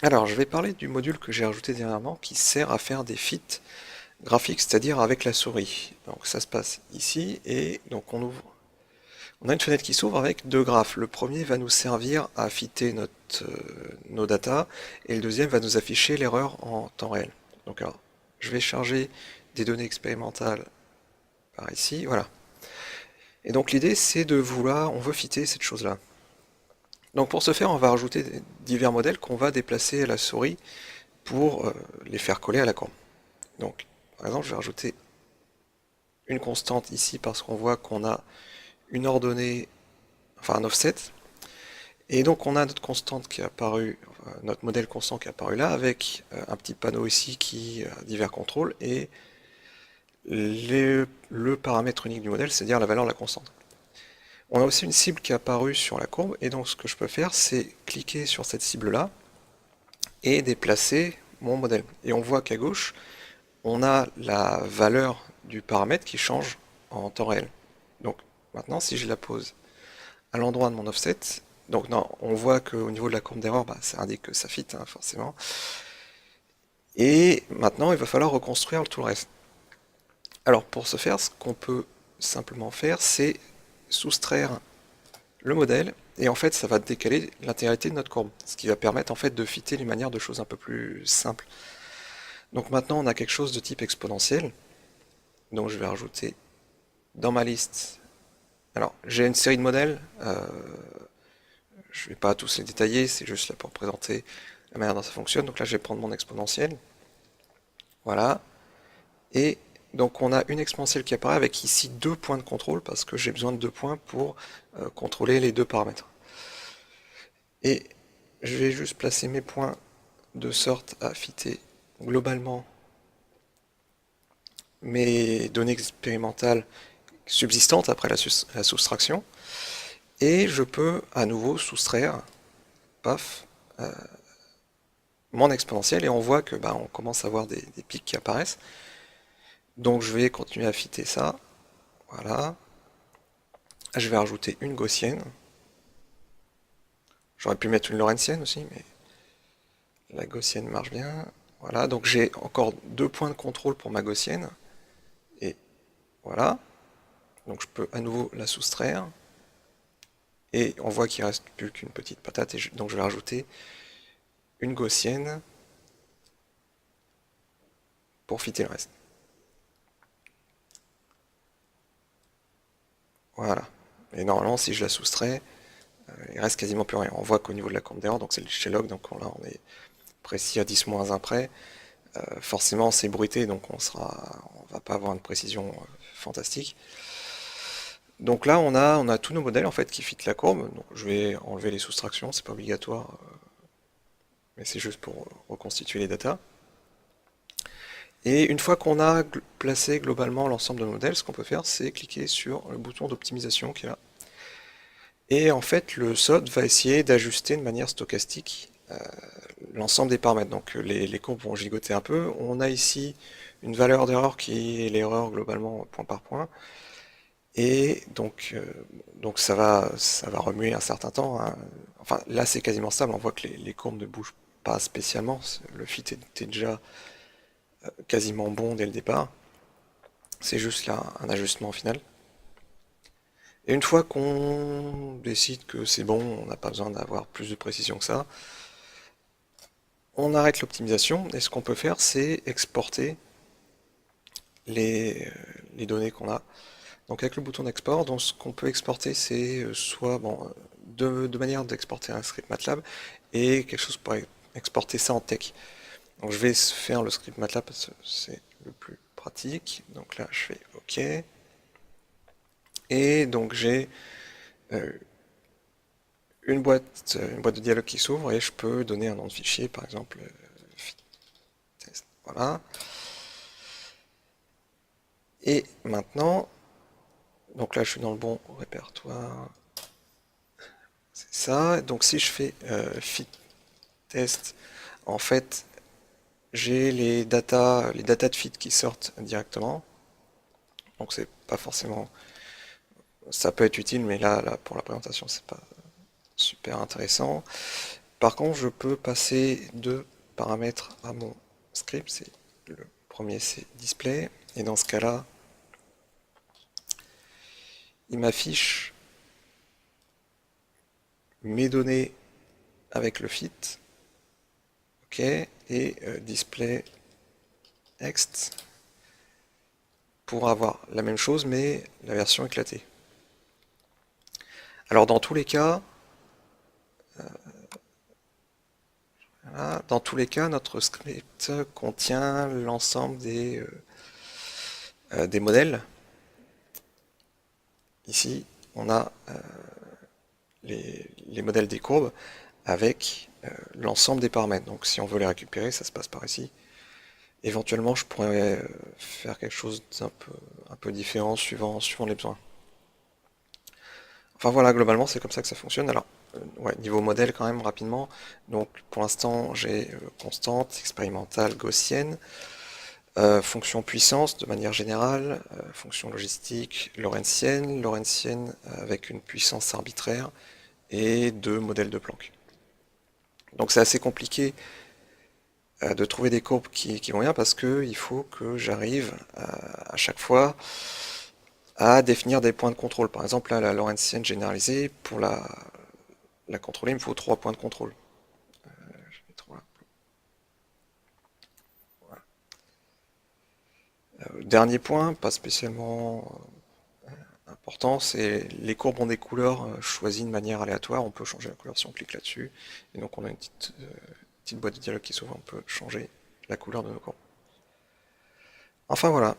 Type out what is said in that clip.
Alors, je vais parler du module que j'ai rajouté dernièrement qui sert à faire des fits graphiques, c'est-à-dire avec la souris. Donc ça se passe ici et donc on a une fenêtre qui s'ouvre avec deux graphes. Le premier va nous servir à fitter nos datas et le deuxième va nous afficher l'erreur en temps réel. Donc alors, je vais charger des données expérimentales par ici, voilà. Et donc l'idée c'est on veut fitter cette chose-là. Donc pour ce faire, on va rajouter divers modèles qu'on va déplacer à la souris pour les faire coller à la courbe. Donc, par exemple, je vais rajouter une constante ici parce qu'on voit qu'on a une ordonnée, enfin un offset. Et donc on a notre constante qui est apparue, notre modèle constant qui est apparu là, avec un petit panneau ici qui a divers contrôles et le paramètre unique du modèle, c'est-à-dire la valeur de la constante. On a aussi une cible qui est apparue sur la courbe, et donc ce que je peux faire, c'est cliquer sur cette cible-là et déplacer mon modèle. Et on voit qu'à gauche, on a la valeur du paramètre qui change en temps réel. Donc maintenant, si je la pose à l'endroit de mon offset, donc non, on voit qu'au niveau de la courbe d'erreur, bah, ça indique que ça fit, hein, forcément. Et maintenant, il va falloir reconstruire tout le reste. Alors pour ce faire, ce qu'on peut simplement faire, c'est soustraire le modèle, et en fait, ça va décaler l'intégralité de notre courbe, ce qui va permettre en fait de fitter d'une manière de choses un peu plus simples. Donc maintenant, on a quelque chose de type exponentiel, donc je vais rajouter dans ma liste. Alors, j'ai une série de modèles, je ne vais pas tous les détailler, c'est juste là pour présenter la manière dont ça fonctionne. Donc là, je vais prendre mon exponentielle. Voilà. Et donc, on a une exponentielle qui apparaît avec ici deux points de contrôle parce que j'ai besoin de deux points pour contrôler les deux paramètres. Et je vais juste placer mes points de sorte à fitter globalement mes données expérimentales subsistantes après la soustraction. Et je peux à nouveau soustraire, paf, mon exponentielle et on voit que bah, on commence à avoir des pics qui apparaissent. Donc je vais continuer à fitter ça. Voilà. Je vais rajouter une gaussienne. J'aurais pu mettre une lorentzienne aussi, mais la gaussienne marche bien. Voilà, donc j'ai encore deux points de contrôle pour ma gaussienne. Et voilà. Donc je peux à nouveau la soustraire. Et on voit qu'il reste plus qu'une petite patate. Et donc je vais rajouter une gaussienne pour fitter le reste. Voilà. Et normalement, si je la soustrais, il reste quasiment plus rien. On voit qu'au niveau de la courbe d'erreur, donc c'est le Shelog, donc là on est précis à 10-1 près. Forcément c'est bruité, donc on va pas avoir une précision fantastique. Donc là on a tous nos modèles en fait qui fit la courbe. Donc je vais enlever les soustractions, c'est pas obligatoire, mais c'est juste pour reconstituer les datas. Et une fois qu'on a placé globalement l'ensemble de nos modèles, ce qu'on peut faire, c'est cliquer sur le bouton d'optimisation qui est là. Et en fait, le SOD va essayer d'ajuster de manière stochastique l'ensemble des paramètres. Donc les courbes vont gigoter un peu. On a ici une valeur d'erreur qui est l'erreur globalement point par point. Et donc ça va remuer un certain temps, hein. Enfin là c'est quasiment stable, on voit que les courbes ne bougent pas spécialement. Le fit était déjà quasiment bon dès le départ. C'est juste là un ajustement final. Et une fois qu'on décide que c'est bon, on n'a pas besoin d'avoir plus de précision que ça, on arrête l'optimisation et ce qu'on peut faire c'est exporter les données qu'on a. Donc avec le bouton d'export, donc ce qu'on peut exporter c'est soit bon, deux manières d'exporter un script MATLAB et quelque chose pour exporter ça en tech. Donc je vais faire le script MATLAB parce que c'est le plus pratique. Donc là je fais OK. Et donc j'ai euh, une boîte de dialogue qui s'ouvre et je peux donner un nom de fichier, par exemple test. Voilà. Et maintenant, donc là je suis dans le bon répertoire. C'est ça. Donc si je fais fit test, en fait j'ai les datas de fit qui sortent directement. Donc c'est pas forcément. Ça peut être utile, mais là pour la présentation, c'est pas super intéressant. Par contre, je peux passer deux paramètres à mon script. Le premier, c'est display. Et dans ce cas-là, il m'affiche mes données avec le fit. OK. Et display text pour avoir la même chose, mais la version éclatée. Alors, dans tous les cas, voilà, dans tous les cas, notre script contient l'ensemble des modèles. Ici, on a les modèles des courbes avec l'ensemble des paramètres. Donc si on veut les récupérer, ça se passe par ici. Éventuellement, je pourrais faire quelque chose un peu différent suivant les besoins. Enfin voilà, globalement, c'est comme ça que ça fonctionne. Alors, ouais, niveau modèle quand même, rapidement. Donc pour l'instant, j'ai constante, expérimentale, gaussienne. Fonction puissance de manière générale, fonction logistique lorentzienne, avec une puissance arbitraire et deux modèles de Planck. Donc c'est assez compliqué de trouver des courbes qui vont bien parce que il faut que j'arrive à chaque fois à définir des points de contrôle. Par exemple, là, la lorentzienne généralisée, pour la contrôler, il me faut trois points de contrôle. Je vais trouver voilà. Dernier point, pas spécialement important, c'est les courbes ont des couleurs choisies de manière aléatoire. On peut changer la couleur si on clique là-dessus. Et donc on a une petite boîte de dialogue qui s'ouvre, on peut changer la couleur de nos courbes. Enfin voilà.